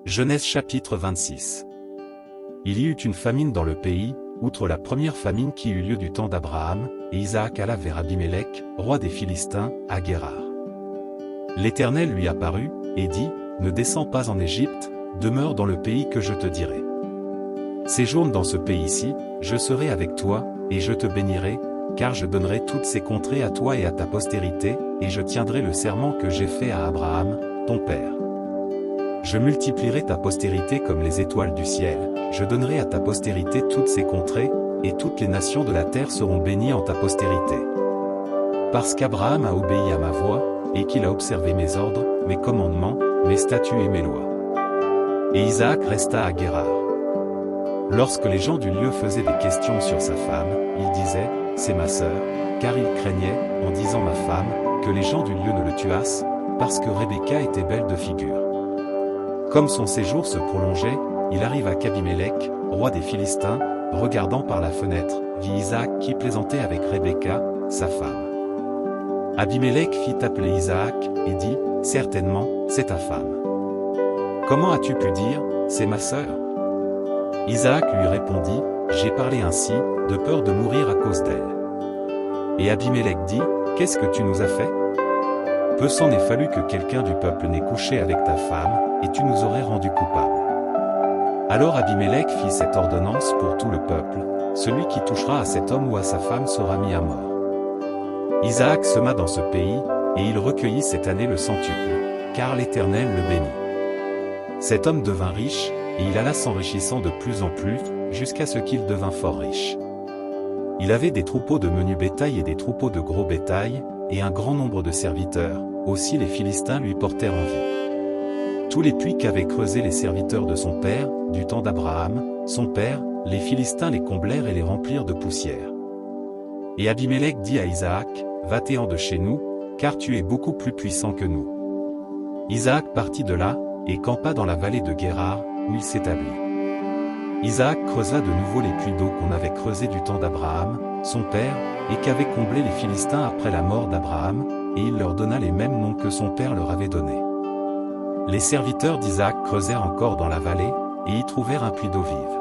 Genèse chapitre 26. Il y eut une famine dans le pays, outre la première famine qui eut lieu du temps d'Abraham, et Isaac alla vers Abimélec, roi des Philistins, à Guérar. L'Éternel lui apparut, et dit, « Ne descends pas en Égypte, demeure dans le pays que je te dirai. Séjourne dans ce pays-ci, je serai avec toi, et je te bénirai, car je donnerai toutes ces contrées à toi et à ta postérité, et je tiendrai le serment que j'ai fait à Abraham, ton père. Je multiplierai ta postérité comme les étoiles du ciel, je donnerai à ta postérité toutes ces contrées, et toutes les nations de la terre seront bénies en ta postérité. Parce qu'Abraham a obéi à ma voix, et qu'il a observé mes ordres, mes commandements, mes statuts et mes lois. » Et Isaac resta à Guérar. Lorsque les gens du lieu faisaient des questions sur sa femme, il disait, « C'est ma sœur », car il craignait, en disant ma femme, que les gens du lieu ne le tuassent, parce que Rebecca était belle de figure. Comme son séjour se prolongeait, il arriva qu'Abimélec, roi des Philistins, regardant par la fenêtre, vit Isaac qui plaisantait avec Rebecca, sa femme. Abimélec fit appeler Isaac, et dit, « Certainement, c'est ta femme. Comment as-tu pu dire, c'est ma sœur » Isaac lui répondit, « J'ai parlé ainsi, de peur de mourir à cause d'elle. » Et Abimélec dit, « Qu'est-ce que tu nous as fait ? Peu s'en est fallu que quelqu'un du peuple n'ait couché avec ta femme, et tu nous aurais rendus coupables. » Alors Abimélec fit cette ordonnance pour tout le peuple, « Celui qui touchera à cet homme ou à sa femme sera mis à mort. » Isaac sema dans ce pays, et il recueillit cette année le centuple, car l'Éternel le bénit. Cet homme devint riche, et il alla s'enrichissant de plus en plus, jusqu'à ce qu'il devint fort riche. Il avait des troupeaux de menu bétail et des troupeaux de gros bétail, et un grand nombre de serviteurs, aussi les Philistins lui portèrent envie. Tous les puits qu'avaient creusés les serviteurs de son père, du temps d'Abraham, son père, les Philistins les comblèrent et les remplirent de poussière. Et Abimélec dit à Isaac, « Va-t'en de chez nous, car tu es beaucoup plus puissant que nous. » Isaac partit de là, et campa dans la vallée de Guérar, où il s'établit. Isaac creusa de nouveau les puits d'eau qu'on avait creusés du temps d'Abraham, son père, et qu'avaient comblés les Philistins après la mort d'Abraham, et il leur donna les mêmes noms que son père leur avait donnés. Les serviteurs d'Isaac creusèrent encore dans la vallée, et y trouvèrent un puits d'eau vive.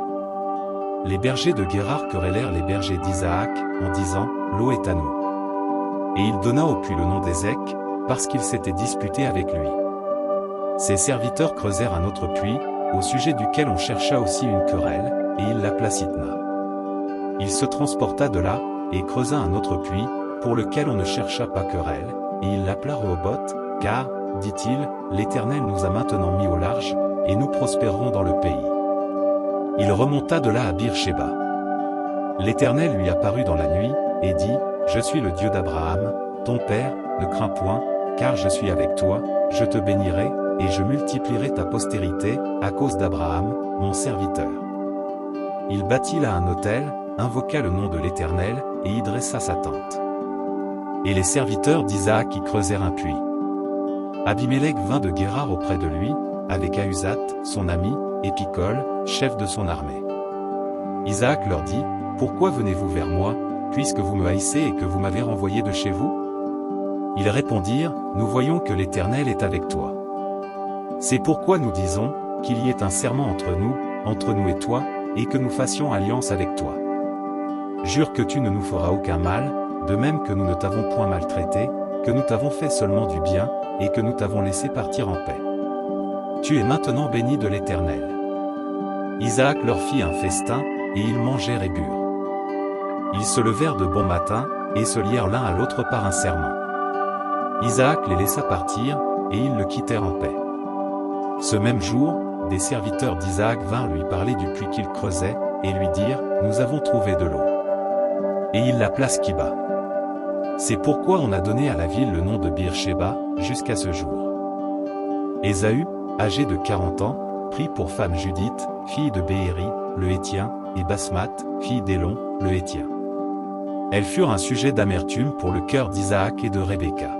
Les bergers de Guérar querellèrent les bergers d'Isaac, en disant, « L'eau est à nous. » Et il donna au puits le nom d'Ézek, parce qu'ils s'étaient disputés avec lui. Ses serviteurs creusèrent un autre puits, au sujet duquel on chercha aussi une querelle, et il l'appela Sitna. Il se transporta de là, et creusa un autre puits, pour lequel on ne chercha pas querelle, et il l'appela Rehoboth, car, dit-il, l'Éternel nous a maintenant mis au large, et nous prospérerons dans le pays. Il remonta de là à Bir-Shéba. L'Éternel lui apparut dans la nuit, et dit, « Je suis le Dieu d'Abraham, ton père, ne crains point, car je suis avec toi, je te bénirai, et je multiplierai ta postérité, à cause d'Abraham, mon serviteur. » Il bâtit là un autel, invoqua le nom de l'Éternel, et y dressa sa tente. Et les serviteurs d'Isaac y creusèrent un puits. Abimélec vint de Guérar auprès de lui, avec Ahuzat, son ami, et Picol, chef de son armée. Isaac leur dit, « Pourquoi venez-vous vers moi, puisque vous me haïssez et que vous m'avez renvoyé de chez vous ?» Ils répondirent, « Nous voyons que l'Éternel est avec toi. C'est pourquoi nous disons, qu'il y ait un serment entre nous et toi, et que nous fassions alliance avec toi. Jure que tu ne nous feras aucun mal, de même que nous ne t'avons point maltraité, que nous t'avons fait seulement du bien, et que nous t'avons laissé partir en paix. Tu es maintenant béni de l'Éternel. » Isaac leur fit un festin, et ils mangèrent et burent. Ils se levèrent de bon matin, et se lièrent l'un à l'autre par un serment. Isaac les laissa partir, et ils le quittèrent en paix. Ce même jour, des serviteurs d'Isaac vinrent lui parler du puits qu'il creusait, et lui dirent, « Nous avons trouvé de l'eau. » Et il l'appela Skiba. C'est pourquoi on a donné à la ville le nom de Bir-Shéba, jusqu'à ce jour. Ésaü, âgé de 40 ans, prit pour femme Judith, fille de Béhéri, le Héthien, et Basmat, fille d'Élon, le Héthien. Elles furent un sujet d'amertume pour le cœur d'Isaac et de Rebecca.